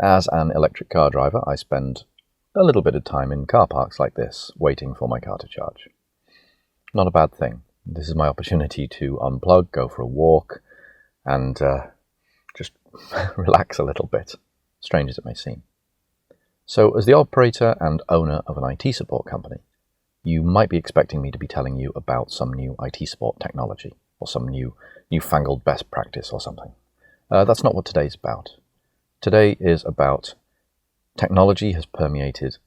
As an electric car driver, I spend a little bit of time in car parks like this, waiting for my car to charge. Not a bad thing. This is my opportunity to unplug, go for a walk, and just relax a little bit, strange as it may seem. So, as the operator and owner of an IT support company, you might be expecting me to be telling you about some new IT support technology, or some newfangled best practice or something. That's not what today's about. Today is about technology has permeated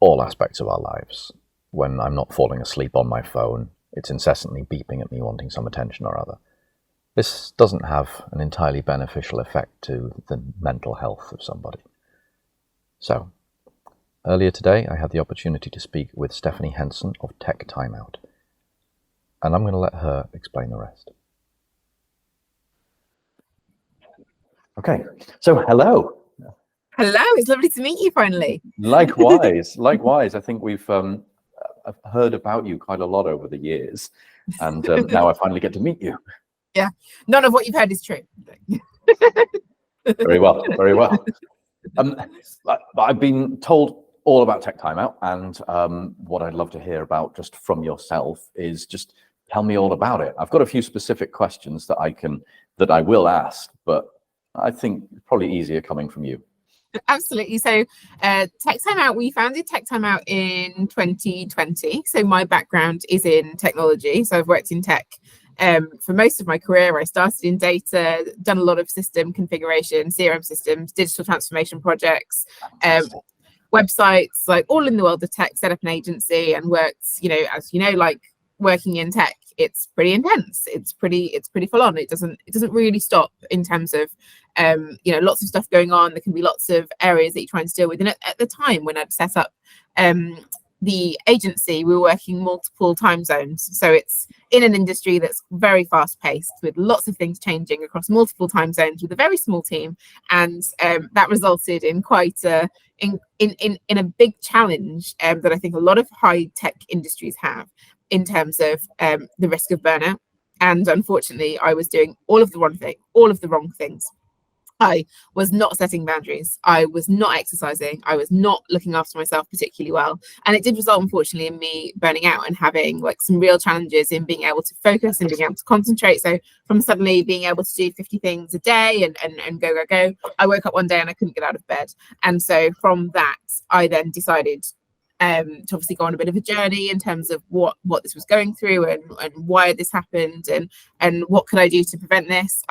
all aspects of our lives. When I'm not falling asleep on my phone, it's incessantly beeping at me wanting some attention or other. This doesn't have an entirely beneficial effect to the mental health of somebody. So, earlier today I had the opportunity to speak with Stephanie Henson of Techtimeout, and I'm going to let her explain the rest. Okay, so hello. Hello, it's lovely to meet you finally. Likewise. I think we've I've heard about you quite a lot over the years, and now I finally get to meet you. Yeah, none of what you've heard is true. Very well. I've been told all about Techtimeout, and what I'd love to hear about just from yourself is just tell me all about it. I've got a few specific questions that I will ask, but I think it's probably easier coming from you. Absolutely. So Techtimeout, we founded Techtimeout in 2020. So my background is in technology. So I've worked in tech for most of my career. I started in data, done a lot of system configuration, CRM systems, digital transformation projects, websites, like all in the world of tech, set up an agency and worked, as you know, like working in tech, it's pretty intense. It's pretty full on. It doesn't really stop in terms of lots of stuff going on. There can be lots of areas that you're trying to deal with. And at the time when I'd set up the agency, we were working multiple time zones. So it's in an industry that's very fast paced with lots of things changing across multiple time zones with a very small team. And that resulted in quite in a big challenge that I think a lot of high tech industries have in terms of the risk of burnout. And unfortunately, I was doing all of the wrong things. I was not setting boundaries. I was not exercising. I was not looking after myself particularly well. And it did result, unfortunately, in me burning out and having like some real challenges in being able to focus and being able to concentrate. So from suddenly being able to do 50 things a day and go, I woke up one day and I couldn't get out of bed. And so from that, I then decided to obviously go on a bit of a journey in terms of what this was going through and why this happened and what could I do to prevent this.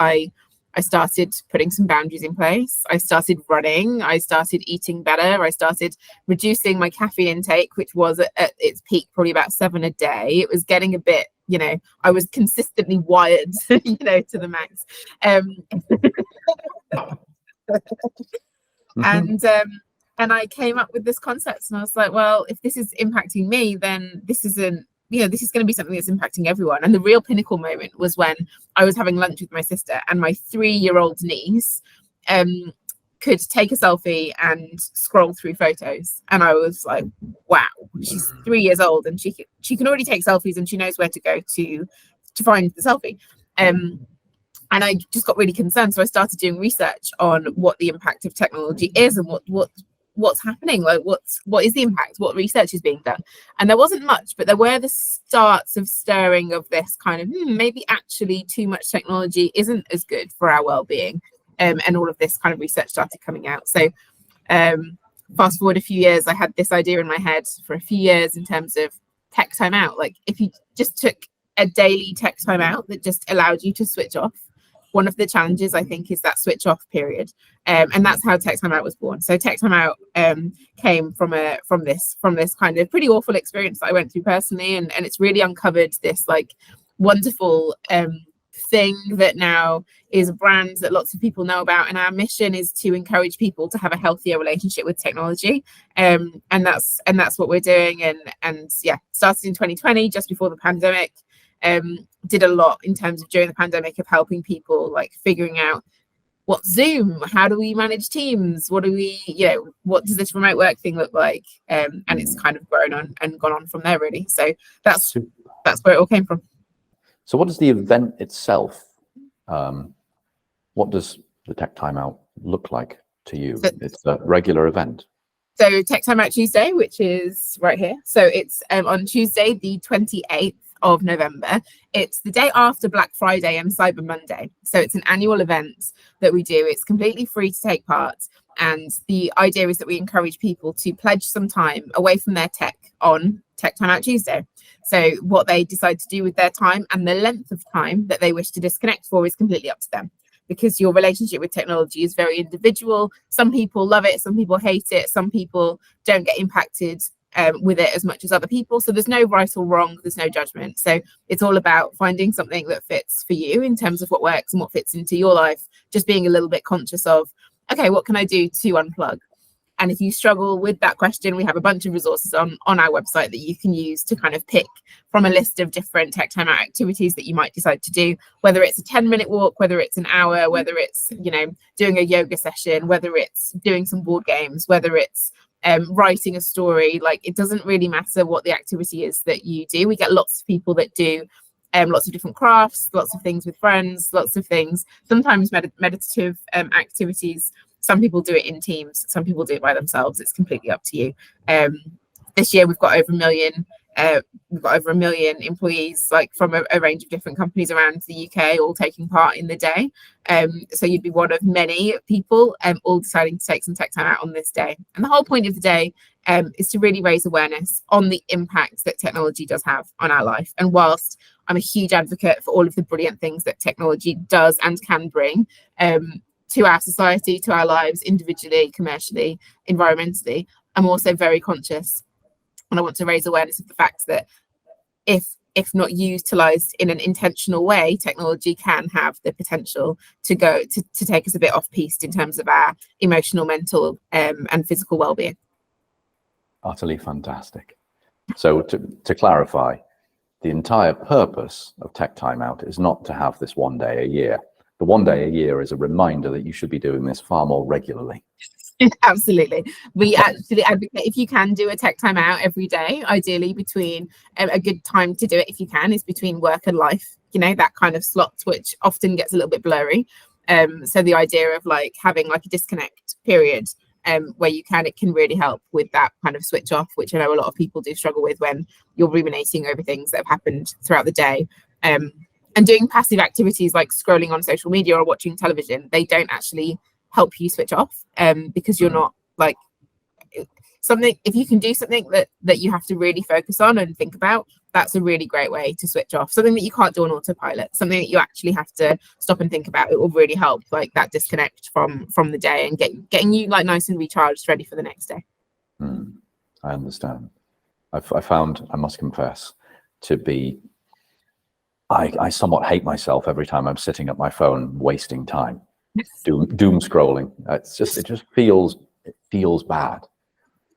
I started putting some boundaries in place. I started running. I started eating better. I started reducing my caffeine intake, which was at its peak probably about 7 a day. It was getting a bit, I was consistently wired, to the max. And I came up with this concept, and I was like, well, if this is impacting me, then this isn't. This is going to be something that's impacting everyone. And the real pinnacle moment was when I was having lunch with my sister and my 3-year-old niece could take a selfie and scroll through photos. And I was like, wow, she's 3 years old and she can already take selfies and she knows where to go to find the selfie. And I just got really concerned. So I started doing research on what the impact of technology is and what's happening, like what is the impact, what research is being done. And there wasn't much, but there were the starts of stirring of this kind of maybe actually too much technology isn't as good for our well-being, and all of this kind of research started coming out. So fast forward a few years, I had this idea in my head for a few years in terms of tech timeout. Like if you just took a daily tech timeout that just allowed you to switch off. One of the challenges, I think, is that switch off period. And that's how Techtimeout was born. So Techtimeout came from this kind of pretty awful experience that I went through personally. And it's really uncovered this like wonderful thing that now is a brand that lots of people know about. And our mission is to encourage people to have a healthier relationship with technology. And that's what we're doing. And yeah, started in 2020, just before the pandemic. Did a lot in terms of during the pandemic of helping people like figuring out what Zoom, how do we manage Teams, what does this remote work thing look like, and it's kind of grown on and gone on from there really. So that's where it all came from. So what does the event itself, what does the Tech Timeout look like? to you? So, It's a regular event. So Techtimeout Tuesday, which is right here. So it's on Tuesday, the 28th of November. It's the day after Black Friday and Cyber Monday. So it's an annual event that we do. It's completely free to take part. And the idea is that we encourage people to pledge some time away from their tech on Techtimeout Tuesday. So what they decide to do with their time and the length of time that they wish to disconnect for is completely up to them, because your relationship with technology is very individual. Some people love it, some people hate it, some people don't get impacted with it as much as other people. So there's no right or wrong, there's no judgment. So it's all about finding something that fits for you in terms of what works and what fits into your life, just being a little bit conscious of, okay, what can I do to unplug? And if you struggle with that question, we have a bunch of resources on our website that you can use to kind of pick from a list of different Techtimeout activities that you might decide to do, whether it's a 10-minute walk, whether it's an hour, whether it's, doing a yoga session, whether it's doing some board games, whether it's writing a story. Like, it doesn't really matter what the activity is that you do. We get lots of people that do lots of different crafts, lots of things with friends, lots of things, sometimes meditative activities. Some people do it in teams, some people do it by themselves. It's completely up to you. This year we've got over 1 million. We've got over 1 million employees, like from a range of different companies around the UK, all taking part in the day. So you'd be one of many people all deciding to take some tech time out on this day. And the whole point of the day is to really raise awareness on the impact that technology does have on our life. And whilst I'm a huge advocate for all of the brilliant things that technology does and can bring to our society, to our lives, individually, commercially, environmentally, I'm also very conscious, and I want to raise awareness of the fact that if not utilized in an intentional way, technology can have the potential to go to take us a bit off piste in terms of our emotional, mental, and physical well-being. Utterly fantastic. So to clarify, the entire purpose of Tech Timeout is not to have this one day a year. The one day a year is a reminder that you should be doing this far more regularly. Absolutely. We actually advocate, if you can do a tech time out every day, ideally between a good time to do it, if you can, is between work and life, that kind of slot, which often gets a little bit blurry. So the idea of like having like a disconnect period where you can, it can really help with that kind of switch off, which I know a lot of people do struggle with when you're ruminating over things that have happened throughout the day. And doing passive activities like scrolling on social media or watching television, they don't actually help you switch off because you're not like something. If you can do something that you have to really focus on and think about, that's a really great way to switch off. Something that you can't do on autopilot, something that you actually have to stop and think about. It will really help, like that disconnect from the day and getting you like nice and recharged, ready for the next day. I understand. I found, I must confess, to be I somewhat hate myself every time I'm sitting at my phone wasting time, doom scrolling. It just feels bad.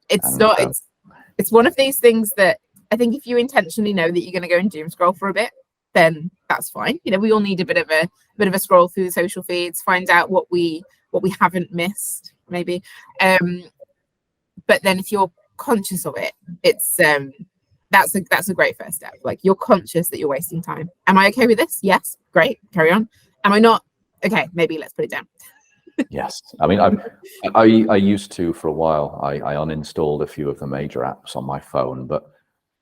It's one of these things that I think if you intentionally know that you're going to go and doom scroll for a bit, then that's fine. We all need a bit of a scroll through the social feeds, find out what we haven't missed, maybe. But then if you're conscious of it, it's that's a great first step. Like, you're conscious that you're wasting time. Am I okay with this? Yes. Great. Carry on. Am I not? Okay. Maybe let's put it down. Yes. I mean, I used to, for a while, I uninstalled a few of the major apps on my phone, but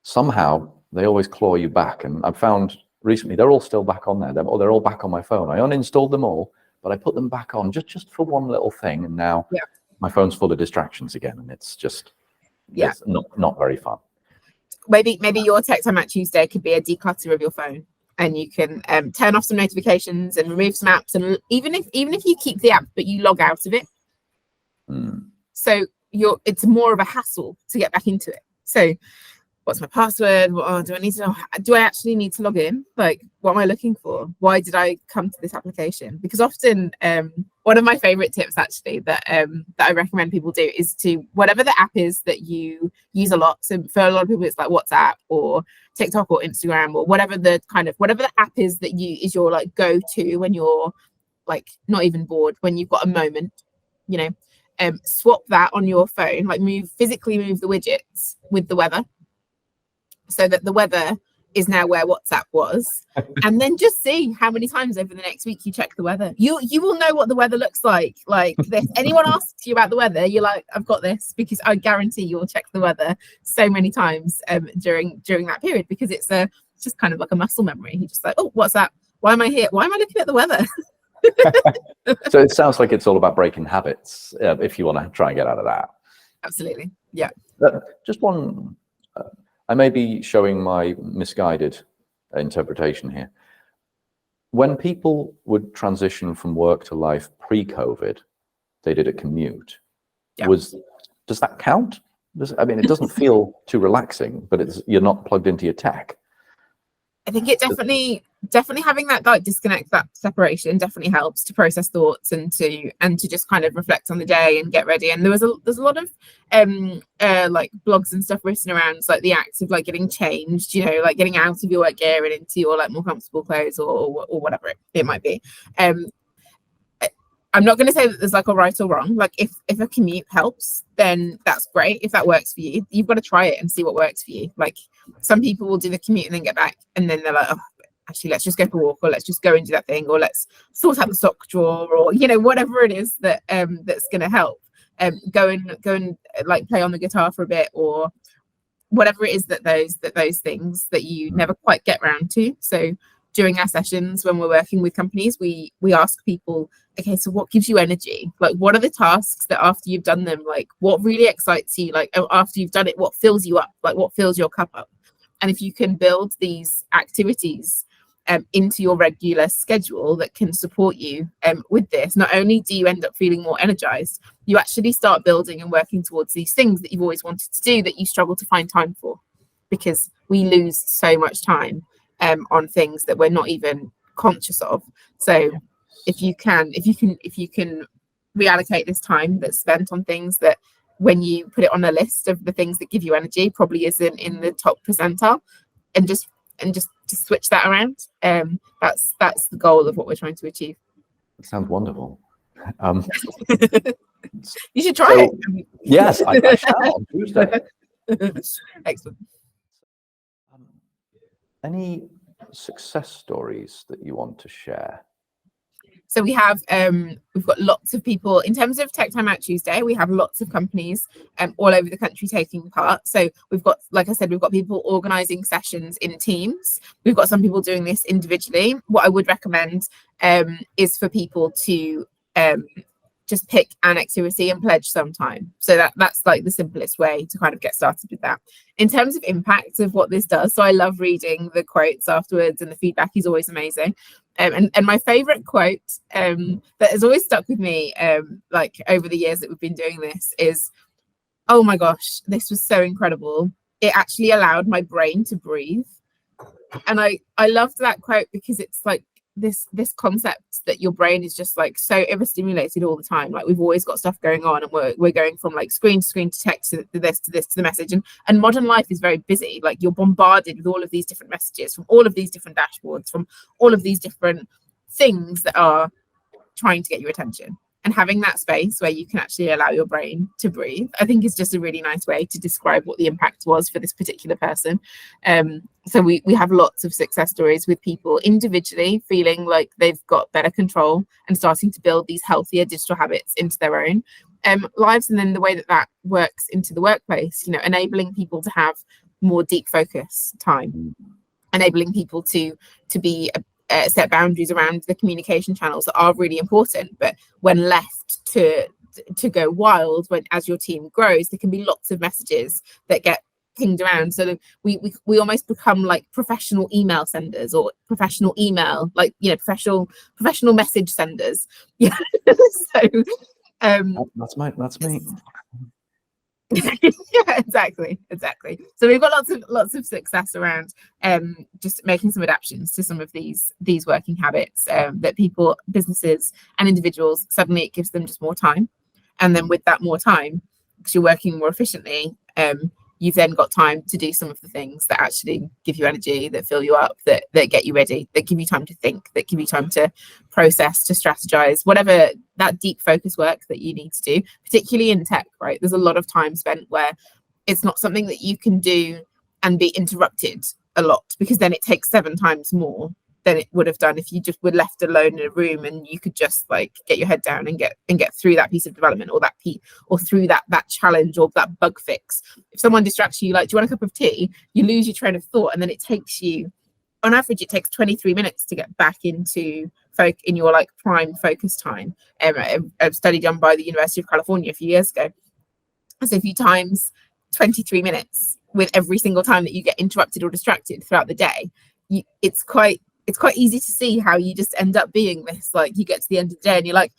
somehow they always claw you back. And I've found recently they're all still back on there. They're all back on my phone. I uninstalled them all, but I put them back on just for one little thing. And now my phone's full of distractions again. And it's just, it's not very fun. Maybe your Tech Timeout Tuesday could be a declutter of your phone, and you can turn off some notifications and remove some apps, and even if you keep the app but you log out of it, so it's more of a hassle to get back into it. So what's my password? Do I actually need to log in? Like, what am I looking for? Why did I come to this application? Because often one of my favorite tips actually that I recommend people do is to, whatever the app is that you use a lot. So for a lot of people, it's like WhatsApp or TikTok or Instagram or whatever the app is that is your like go-to when you're like not even bored, when you've got a moment, swap that on your phone, like physically move the widgets with the weather, so that the weather is now where WhatsApp was. And then just see how many times over the next week you check the weather. You will know what the weather looks like this. Anyone asks you about the weather, you're like, I've got this, because I guarantee you'll check the weather so many times during that period, because it's just kind of like a muscle memory. You're just like, oh, what's that? Why am I here? Why am I looking at the weather? So it sounds like it's all about breaking habits, if you want to try and get out of that. Absolutely. Yeah. Just one, I may be showing my misguided interpretation here. When people would transition from work to life pre-COVID, they did a commute. Yeah. Does that count? I mean, it doesn't feel too relaxing, but you're not plugged into your tech. I think it definitely having that like disconnect, that separation definitely helps to process thoughts and to just kind of reflect on the day and get ready. And there's a lot of like blogs and stuff written around like the acts of like getting changed, you know, like getting out of your work gear and into your like more comfortable clothes or whatever it might be. I'm not going to say that there's like a right or wrong. Like if a commute helps, then that's great. If that works for you, you've got to try it and see what works for you. Like some people will do the commute and then get back, and then they're like, oh, actually, let's just go for a walk, or let's just go and do that thing, or let's sort out the sock drawer, or you know, whatever it is that that's going to help. Go and like play on the guitar for a bit, or whatever it is that those things that you never quite get round to. So during our sessions, when we're working with companies, we ask people, okay, so what gives you energy? Like, what are the tasks that after you've done them, like what really excites you? Like after you've done it, what fills you up? Like what fills your cup up? And if you can build these activities into your regular schedule that can support you with this, not only do you end up feeling more energized, you actually start building and working towards these things that you've always wanted to do that you struggle to find time for, because we lose so much time on things that we're not even conscious of. So if you can reallocate this time that's spent on things that, when you put it on a list of the things that give you energy, probably isn't in the top percentile, and just switch that around. That's the goal of what we're trying to achieve. It sounds wonderful. You should try it. Yes, I shall on Tuesday. Excellent. Any success stories that you want to share? So we have we've got lots of people in terms of Techtimeout Tuesday. We have lots of companies all over the country taking part. So we've got, like I said, we've got people organizing sessions in teams. We've got some people doing this individually. What I would recommend is for people to just pick an activity and pledge some time. So that's like the simplest way to kind of get started with that. In terms of impact of what this does, so I love reading the quotes afterwards, and the feedback is always amazing. And my favorite quote that has always stuck with me like over the years that we've been doing this is, oh my gosh, this was so incredible. It actually allowed my brain to breathe. And I loved that quote because it's like this concept that your brain is just like so overstimulated all the time. Like we've always got stuff going on, and we're going from like screen to screen to text to this to this to the message, and modern life is very busy. Like you're bombarded with all of these different messages from all of these different dashboards, from all of these different things that are trying to get your attention. And having that space where you can actually allow your brain to breathe, I think is just a really nice way to describe what the impact was for this particular person. So we have lots of success stories with people individually feeling like they've got better control and starting to build these healthier digital habits into their own lives. And then the way that works into the workplace, you know, enabling people to have more deep focus time, enabling people to be set boundaries around the communication channels that are really important, but when left to go wild, when as your team grows, there can be lots of messages that get pinged around. So we almost become like professional email senders, or professional email, like, you know, professional message senders. Yeah. So that's me. Yeah, exactly. So we've got lots of success around just making some adaptations to some of these working habits that people, businesses and individuals, suddenly it gives them just more time. And then with that more time, because you're working more efficiently, you've then got time to do some of the things that actually give you energy, that fill you up, that get you ready, that give you time to think, that give you time to process, to strategize, whatever that deep focus work that you need to do, particularly in tech, right? There's a lot of time spent where it's not something that you can do and be interrupted a lot, because then it takes 7 times more than it would have done if you just were left alone in a room and you could just like get your head down and get through that piece of development, or through that challenge or that bug fix. If someone distracts you, like, do you want a cup of tea, you lose your train of thought, and then it takes you, on average, it takes 23 minutes to get back into in your like prime focus time. A study done by the University of California a few years ago. So if you times 23 minutes with every single time that you get interrupted or distracted throughout the day, it's quite easy to see how you just end up being this, like, you get to the end of the day and you're like,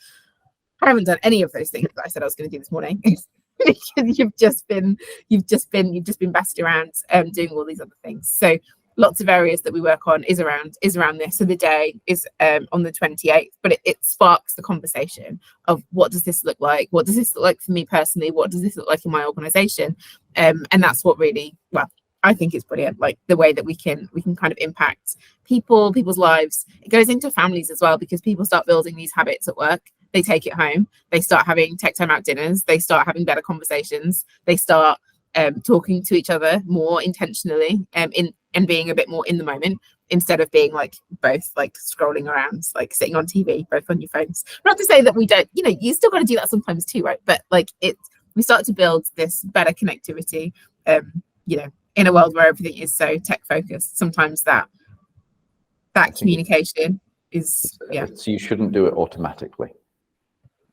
I haven't done any of those things that I said I was going to do this morning. Because you've just been batted around doing all these other things. So lots of areas that we work on is around this. So the day is on the 28th, but it sparks the conversation of, what does this look like? What does this look like for me personally? What does this look like in my organization? And that's what really, well, I think it's brilliant, like the way that we can kind of impact people's lives. It goes into families as well, because people start building these habits at work. They take it home. They start having tech time out dinners. They start having better conversations. They start talking to each other more intentionally, and being a bit more in the moment, instead of being like both like scrolling around, like sitting on TV, both on your phones. Not to say that we don't, you still got to do that sometimes too, right? But like we start to build this better connectivity, in a world where everything is so tech focused. Sometimes that communication is, yeah. So you shouldn't do it automatically.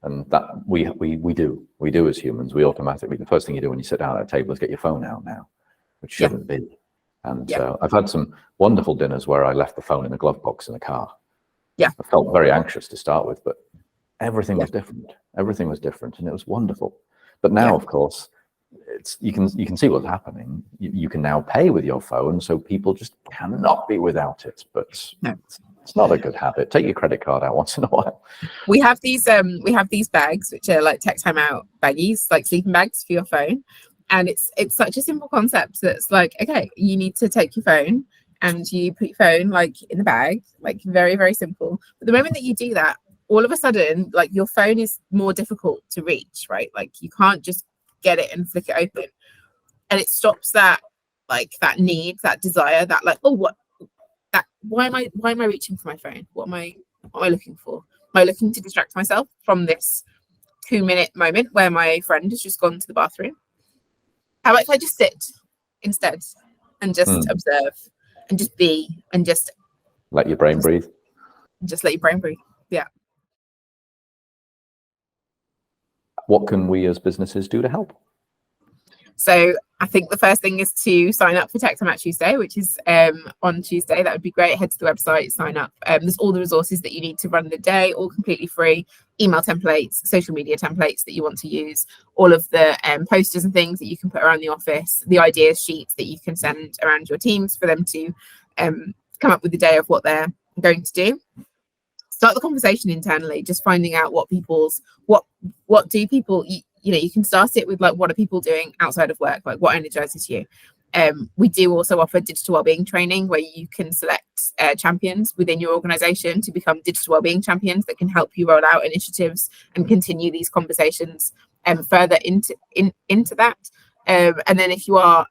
And that we do as humans. We automatically, the first thing you do when you sit down at a table is get your phone out now, which shouldn't be. And I've had some wonderful dinners where I left the phone in a glove box in the car. Yeah, I felt very anxious to start with, but everything was different. Everything was different, and it was wonderful. But now, of course, you can see what's happening. You can now pay with your phone, so people just cannot be without it. But no. It's not a good habit. Take your credit card out once in a while. We have these bags, which are like Tech Timeout baggies, like sleeping bags for your phone. And it's such a simple concept that's like, okay, you need to take your phone and you put your phone like in the bag, like very, very simple. But the moment that you do that, all of a sudden, like your phone is more difficult to reach, right? Like you can't just get it and flick it open. And it stops that, like that need, that desire, that like, oh, what? Why am I reaching for my phone? What am I looking for? Am I looking to distract myself from this 2-minute moment where my friend has just gone to the bathroom? How about if I just sit instead and just observe and just be and just let your brain breathe? Just let your brain breathe. Yeah. What can we as businesses do to help? So I think the first thing is to sign up for Techtimeout Tuesday, which is on Tuesday. That would be great. Head to the website, sign up. There's all the resources that you need to run the day, all completely free. Email templates, social media templates that you want to use, all of the posters and things that you can put around the office, the ideas sheets that you can send around your teams for them to come up with the day of what they're going to do. Start the conversation internally, just finding out what do people you can start it with like, what are people doing outside of work? Like what energizes you? We do also offer digital wellbeing training where you can select champions within your organization to become digital wellbeing champions that can help you roll out initiatives and continue these conversations further into that. And then if you are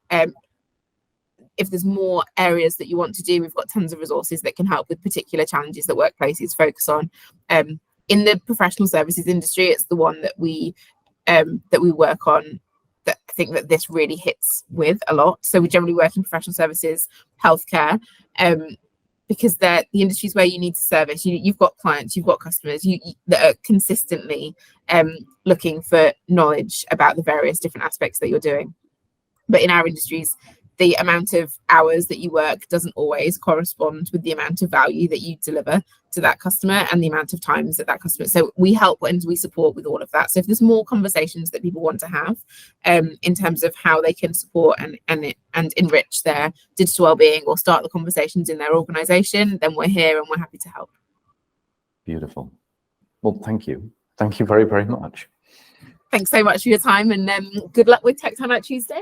if there's more areas that you want to do, we've got tons of resources that can help with particular challenges that workplaces focus on. In the professional services industry, it's the one that we work on that I think that this really hits with a lot. So we generally work in professional services, healthcare, because they're the industries where you need to service. You've got clients, you've got customers that are consistently looking for knowledge about the various different aspects that you're doing. But in our industries, the amount of hours that you work doesn't always correspond with the amount of value that you deliver to that customer and the amount of times that customer. So we help and we support with all of that. So if there's more conversations that people want to have in terms of how they can support and enrich their digital wellbeing or start the conversations in their organization, then we're here and we're happy to help. Beautiful. Well, thank you. Thank you very, very much. Thanks so much for your time, and good luck with Tech Timeout Tuesday.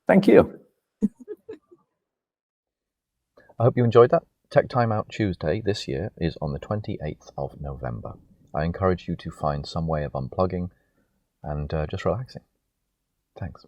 Thank you. I hope you enjoyed that. Tech Timeout Tuesday this year is on the 28th of November. I encourage you to find some way of unplugging and just relaxing. Thanks.